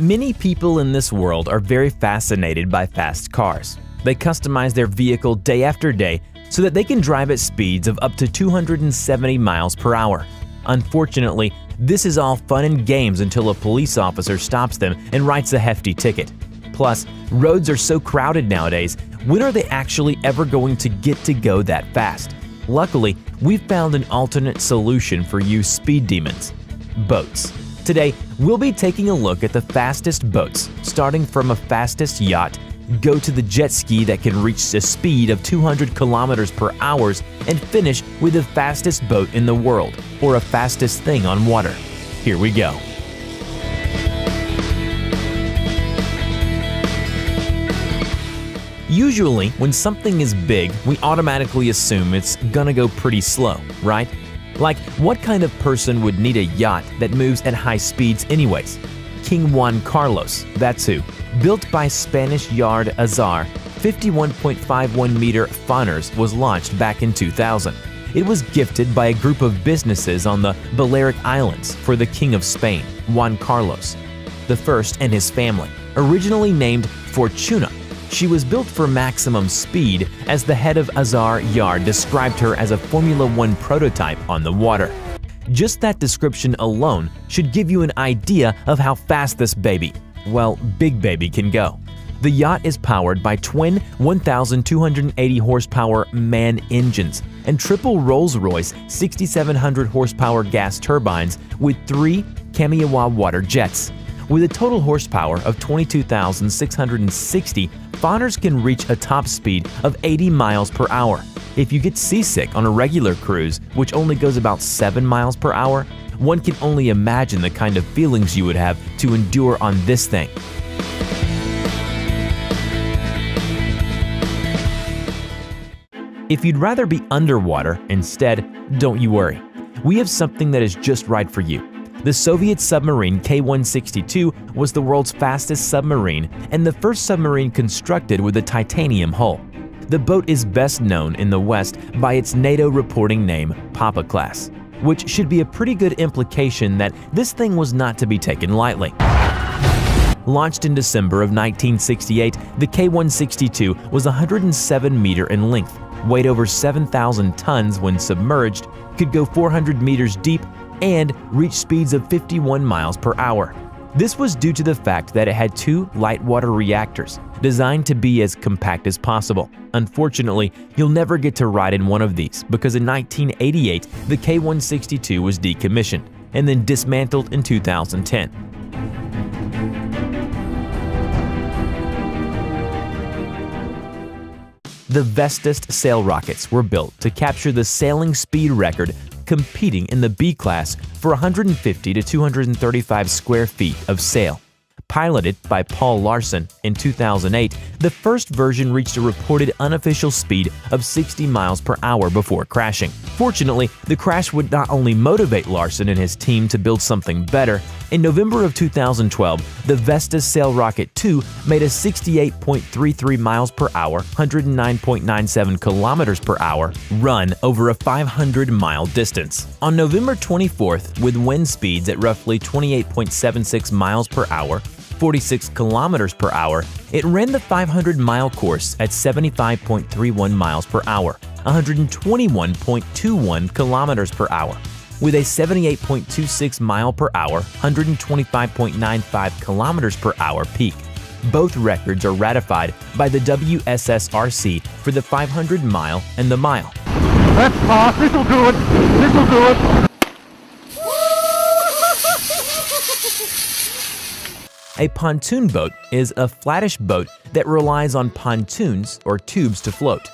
Many people in this world are very fascinated by fast cars. They customize their vehicle day after day so that they can drive at speeds of up to 270 miles per hour. Unfortunately, this is all fun and games until a police officer stops them and writes a hefty ticket. Plus, roads are so crowded nowadays, when are they actually ever going to get to go that fast? Luckily, we've found an alternate solution for you speed demons: boats. Today, we'll be taking a look at the fastest boats, starting from a fastest yacht, go to the jet ski that can reach a speed of 200 kilometers per hour, and finish with the fastest boat in the world, or a fastest thing on water. Here we go. Usually, when something is big, we automatically assume it's gonna go pretty slow, right? Like, what kind of person would need a yacht that moves at high speeds anyways? King Juan Carlos, that's who. Built by Spanish yard Azar, 51.51-meter Fauners was launched back in 2000. It was gifted by a group of businesses on the Balearic Islands for the King of Spain, Juan Carlos I, and his family. Originally named Fortuna, she was built for maximum speed, as the head of Azar Yard described her as a Formula One prototype on the water. Just that description alone should give you an idea of how fast this baby, well, big baby, can go. The yacht is powered by twin 1,280 horsepower MAN engines and triple Rolls-Royce 6,700 horsepower gas turbines with 3 Kamiawa water jets. With a total horsepower of 22,660, Fauners can reach a top speed of 80 miles per hour. If you get seasick on a regular cruise, which only goes about 7 miles per hour, one can only imagine the kind of feelings you would have to endure on this thing. If you'd rather be underwater instead, don't you worry. We have something that is just right for you. The Soviet submarine K-162 was the world's fastest submarine and the first submarine constructed with a titanium hull. The boat is best known in the West by its NATO reporting name, Papa Class, which should be a pretty good implication that this thing was not to be taken lightly. Launched in December of 1968, the K-162 was 107 meters in length, weighed over 7,000 tons when submerged, could go 400 meters deep, and reach speeds of 51 miles per hour. This was due to the fact that it had 2 light water reactors, designed to be as compact as possible. Unfortunately, you'll never get to ride in one of these because in 1988, the K-162 was decommissioned and then dismantled in 2010. The Vestas sail rockets were built to capture the sailing speed record, competing in the B-class for 150 to 235 square feet of sail. Piloted by Paul Larsen in 2008, the first version reached a reported unofficial speed of 60 miles per hour before crashing. Fortunately, the crash would not only motivate Larsen and his team to build something better. In November of 2012, the Vestas Sail Rocket 2 made a 68.33 miles per hour, 109.97 kilometers per hour run over a 500-mile distance. On November 24th, with wind speeds at roughly 28.76 miles per hour, 46 kilometers per hour, it ran the 500-mile course at 75.31 miles per hour, 121.21 kilometers per hour. With a 78.26 mile per hour, 125.95 kilometers per hour peak. Both records are ratified by the WSSRC for the 500-mile and the mile. Let's pass, this'll do it, this'll do it. A pontoon boat is a flattish boat that relies on pontoons or tubes to float.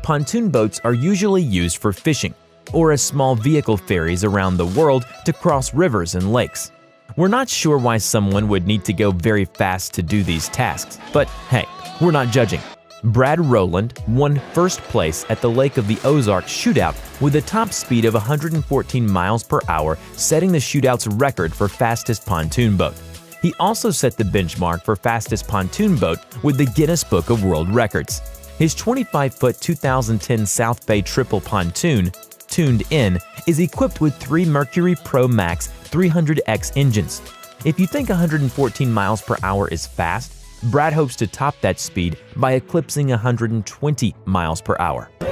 Pontoon boats are usually used for fishing or as small vehicle ferries around the world to cross rivers and lakes. We're not sure why someone would need to go very fast to do these tasks, but hey, we're not judging. Brad Rowland won first place at the Lake of the Ozarks shootout with a top speed of 114 miles per hour, setting the shootout's record for fastest pontoon boat. He also set the benchmark for fastest pontoon boat with the Guinness Book of World Records. His 25-foot 2010 South Bay triple pontoon, tuned in, is equipped with 3 Mercury Pro Max 300X engines. If you think 114 miles per hour is fast, Brad hopes to top that speed by eclipsing 120 miles per hour. Woo,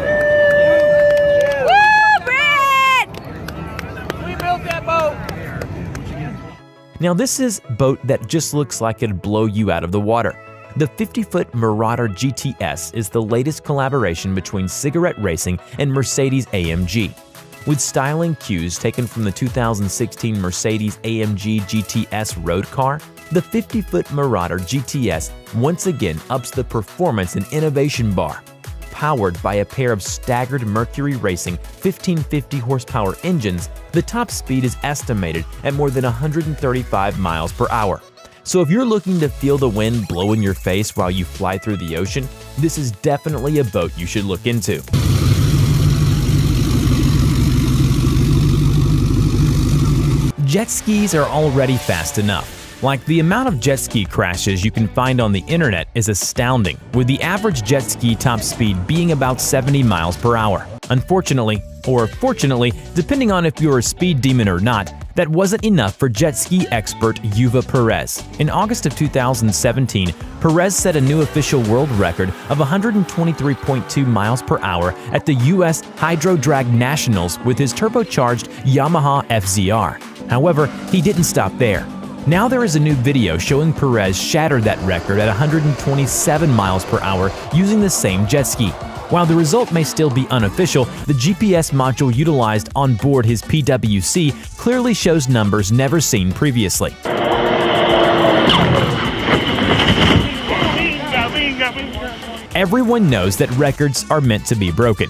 Brad! We built that boat! Now this is a boat that just looks like it'd blow you out of the water. The 50-foot Marauder GTS is the latest collaboration between Cigarette Racing and Mercedes-AMG. With styling cues taken from the 2016 Mercedes-AMG GTS road car, the 50-foot Marauder GTS once again ups the performance and innovation bar. Powered by a pair of staggered Mercury Racing 1550 horsepower engines, the top speed is estimated at more than 135 miles per hour. So if you're looking to feel the wind blow in your face while you fly through the ocean, this is definitely a boat you should look into. Jet skis are already fast enough. Like, the amount of jet ski crashes you can find on the internet is astounding, with the average jet ski top speed being about 70 miles per hour. Unfortunately, or fortunately, depending on if you're a speed demon or not, that wasn't enough for jet ski expert Yuva Perez. In August of 2017, Perez set a new official world record of 123.2 miles per hour at the US Hydro Drag Nationals with his turbocharged Yamaha FZR. However, he didn't stop there. Now there is a new video showing Perez shatter that record at 127 miles per hour using the same jet ski. While the result may still be unofficial, the GPS module utilized on board his PWC clearly shows numbers never seen previously. Everyone knows that records are meant to be broken,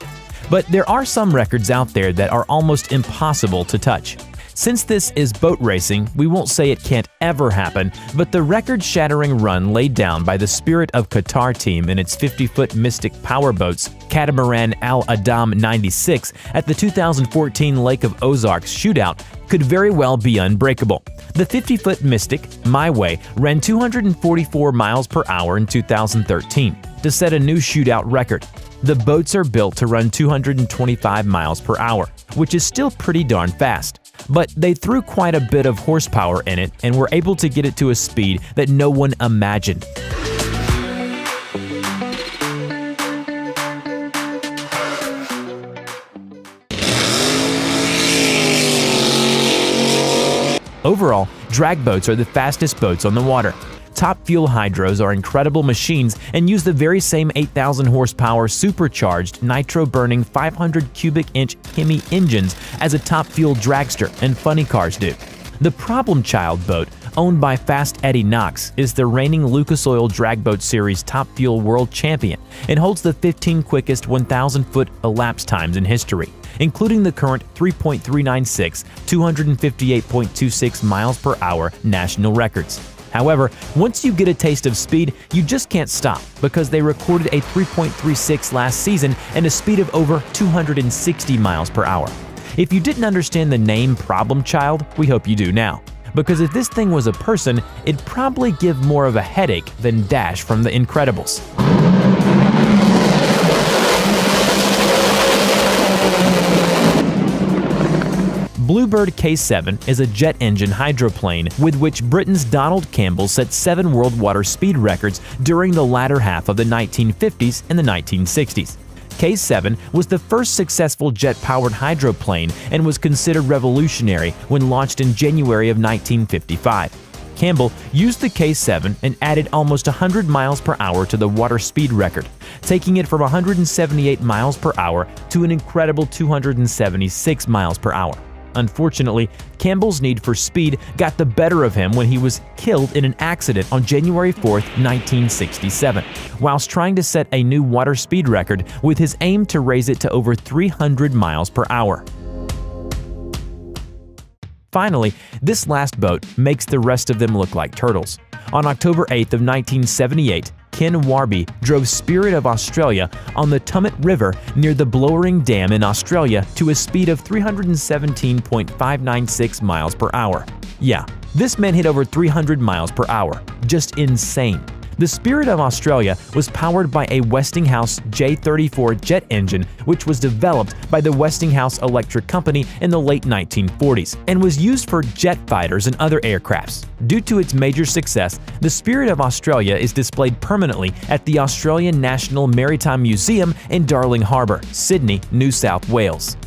but there are some records out there that are almost impossible to touch. Since this is boat racing, we won't say it can't ever happen, but the record-shattering run laid down by the Spirit of Qatar team in its 50-foot Mystic powerboats Catamaran Al Adam 96 at the 2014 Lake of Ozarks shootout could very well be unbreakable. The 50-foot Mystic, My Way, ran 244 miles per hour in 2013 to set a new shootout record. The boats are built to run 225 miles per hour, which is still pretty darn fast. But they threw quite a bit of horsepower in it and were able to get it to a speed that no one imagined. Overall, drag boats are the fastest boats on the water. Top Fuel hydros are incredible machines and use the very same 8,000 horsepower supercharged nitro-burning 500 cubic inch Hemi engines as a Top Fuel dragster and funny cars do. The Problem Child boat, owned by Fast Eddie Knox, is the reigning Lucas Oil Drag Boat Series Top Fuel World Champion and holds the 15 quickest 1,000-foot elapsed times in history, including the current 3.396, 258.26 miles per hour national records. However, once you get a taste of speed, you just can't stop because they recorded a 3.36 last season and a speed of over 260 miles per hour. If you didn't understand the name Problem Child, we hope you do now. Because if this thing was a person, it'd probably give more of a headache than Dash from The Incredibles. Bluebird K7 is a jet engine hydroplane with which Britain's Donald Campbell set 7 world water speed records during the latter half of the 1950s and the 1960s. K7 was the first successful jet-powered hydroplane and was considered revolutionary when launched in January of 1955. Campbell used the K7 and added almost 100 miles per hour to the water speed record, taking it from 178 miles per hour to an incredible 276 miles per hour. Unfortunately, Campbell's need for speed got the better of him when he was killed in an accident on January 4, 1967, whilst trying to set a new water speed record with his aim to raise it to over 300 miles per hour. Finally, this last boat makes the rest of them look like turtles. On October 8 of 1978, Ken Warby drove Spirit of Australia on the Tumut River near the Blowering Dam in Australia to a speed of 317.596 miles per hour. Yeah, this man hit over 300 miles per hour. Just insane. The Spirit of Australia was powered by a Westinghouse J34 jet engine, which was developed by the Westinghouse Electric Company in the late 1940s and was used for jet fighters and other aircrafts. Due to its major success, the Spirit of Australia is displayed permanently at the Australian National Maritime Museum in Darling Harbour, Sydney, New South Wales.